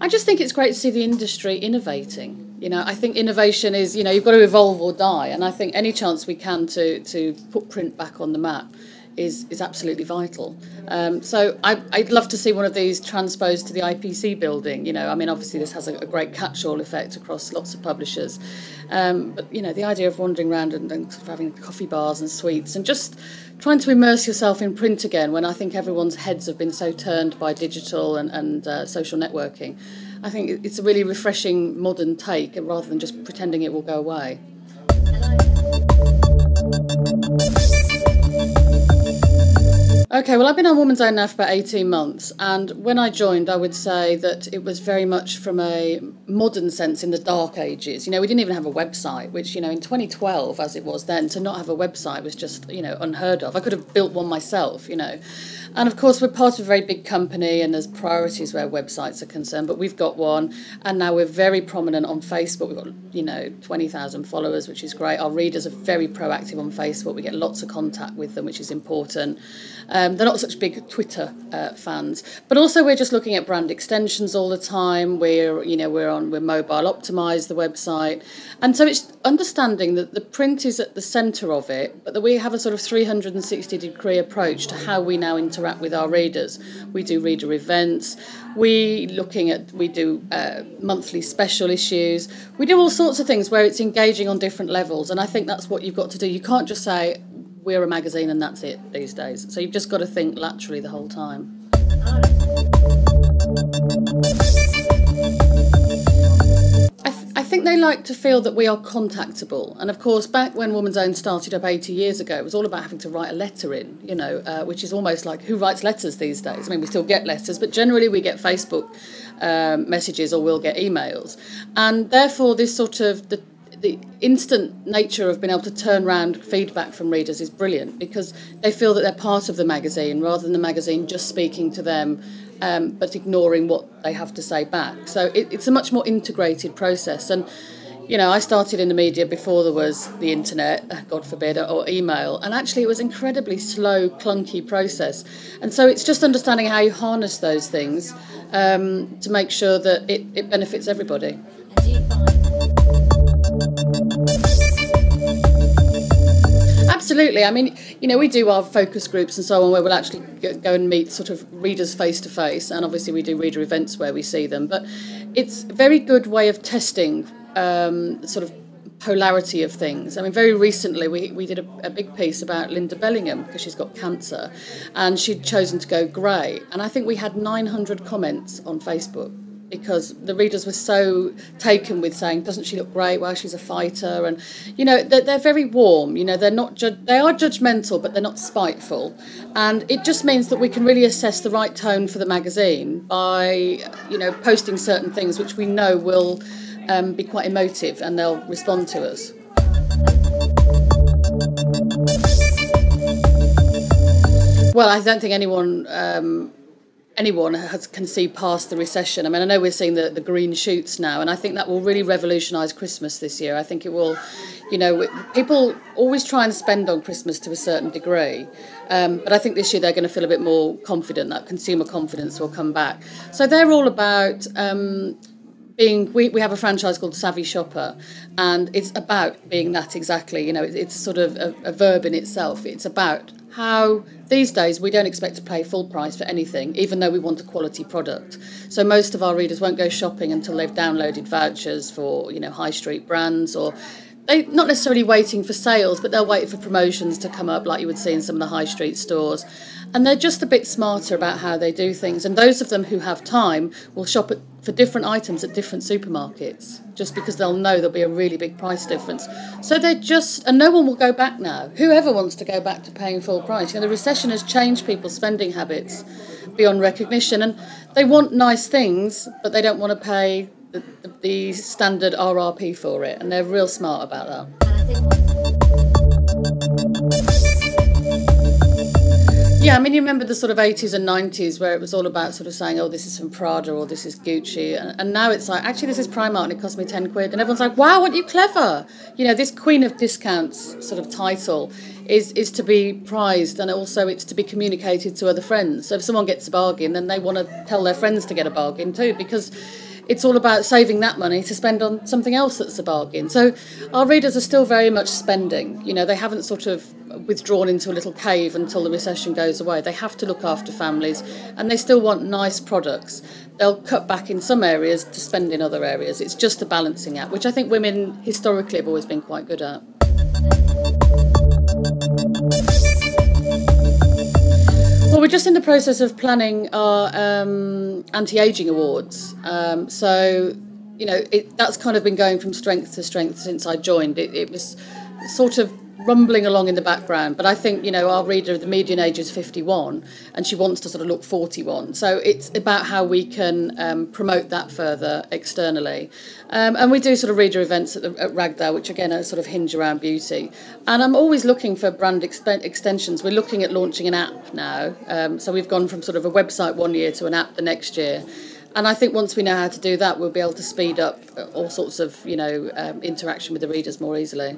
I just think it's great to see the industry innovating. You know, I think innovation is, you know, you've got to evolve or die, and I think any chance we can to put print back on the map is absolutely vital. So I'd love to see one of these transposed to the IPC building. You know, I mean, obviously this has a great catch-all effect across lots of publishers. But, you know, the idea of wandering around and sort of having coffee bars and sweets and just trying to immerse yourself in print again when I think everyone's heads have been so turned by digital and social networking. I think it's a really refreshing modern take rather than just pretending it will go away. Okay, well, I've been on Woman's Own now for about 18 months, and when I joined, I would say that it was very much from a modern sense in the dark ages. You know, we didn't even have a website, which, you know, in 2012, as it was then, to not have a website was just, you know, unheard of. I could have built one myself, you know. And of course, we're part of a very big company and there's priorities where websites are concerned, but we've got one, and now we're very prominent on Facebook. We've got, you know, 20,000 followers, which is great. Our readers are very proactive on Facebook. We get lots of contact with them, which is important. They're not such big Twitter fans, but also we're just looking at brand extensions all the time. We're mobile optimised, the website, and so it's understanding that the print is at the centre of it, but that we have a sort of 360-degree approach to how we now interact with our readers. We do reader events. We do monthly special issues. We do all sorts of things where it's engaging on different levels, and I think that's what you've got to do. You can't just say, we're a magazine and that's it these days. So you've just got to think laterally the whole time. I think they like to feel that we are contactable. And of course, back when Woman's Own started up 80 years ago, it was all about having to write a letter in, you know, which is almost like, who writes letters these days? I mean, we still get letters, but generally we get Facebook messages or we'll get emails. And therefore, this sort of the instant nature of being able to turn around feedback from readers is brilliant, because they feel that they're part of the magazine rather than the magazine just speaking to them but ignoring what they have to say back. So it's a much more integrated process. And, you know, I started in the media before there was the internet, God forbid, or email, and actually it was an incredibly slow, clunky process. And so it's just understanding how you harness those things to make sure that it benefits everybody. Absolutely. I mean, you know, we do our focus groups and so on where we'll actually go and meet sort of readers face to face, and obviously we do reader events where we see them. But it's a very good way of testing sort of polarity of things. I mean, very recently we did a big piece about Linda Bellingham because she's got cancer, and she'd chosen to go grey. And I think we had 900 comments on Facebook, because the readers were so taken with saying, doesn't she look great? Well, she's a fighter. And, you know, they're very warm. You know, they are judgmental, but they're not spiteful. And it just means that we can really assess the right tone for the magazine by, you know, posting certain things which we know will be quite emotive and they'll respond to us. Well, I don't think anyone can see past the recession. I mean, I know we're seeing the green shoots now, and I think that will really revolutionise Christmas this year. I think it will, you know, people always try and spend on Christmas to a certain degree, but I think this year they're going to feel a bit more confident, that consumer confidence will come back. So they're all about we have a franchise called Savvy Shopper, and it's about being that exactly. You know, it's sort of a verb in itself. It's about how these days we don't expect to pay full price for anything, even though we want a quality product. So most of our readers won't go shopping until they've downloaded vouchers for, you know, high street brands, or they're not necessarily waiting for sales, but they'll wait for promotions to come up like you would see in some of the high street stores. And they're just a bit smarter about how they do things. And those of them who have time will shop for different items at different supermarkets, just because they'll know there'll be a really big price difference. So and no one will go back now. Whoever wants to go back to paying full price? You know, the recession has changed people's spending habits beyond recognition, and they want nice things, but they don't want to pay the standard RRP for it, and they're real smart about that. Yeah, I mean, you remember the sort of 80s and 90s where it was all about sort of saying, oh, this is from Prada or this is Gucci. And now it's like, actually, this is Primark and it cost me 10 quid. And everyone's like, wow, aren't you clever? You know, this Queen of Discounts sort of title is to be prized, and also it's to be communicated to other friends. So if someone gets a bargain, then they want to tell their friends to get a bargain too, because it's all about saving that money to spend on something else that's a bargain. So our readers are still very much spending. You know, they haven't sort of withdrawn into a little cave until the recession goes away. They have to look after families, and they still want nice products. They'll cut back in some areas to spend in other areas. It's just a balancing act, which I think women historically have always been quite good at. Well, we're just in the process of planning our anti-aging awards. So, you know, that's kind of been going from strength to strength since I joined. It was sort of rumbling along in the background, but I think, you know, our reader, the median age is 51, and she wants to sort of look 41. So it's about how we can promote that further externally. And we do sort of reader events at Ragdale, which again are sort of hinge around beauty. And I'm always looking for brand extensions. We're looking at launching an app now. So we've gone from sort of a website one year to an app the next year. And I think once we know how to do that, we'll be able to speed up all sorts of, you know, interaction with the readers more easily.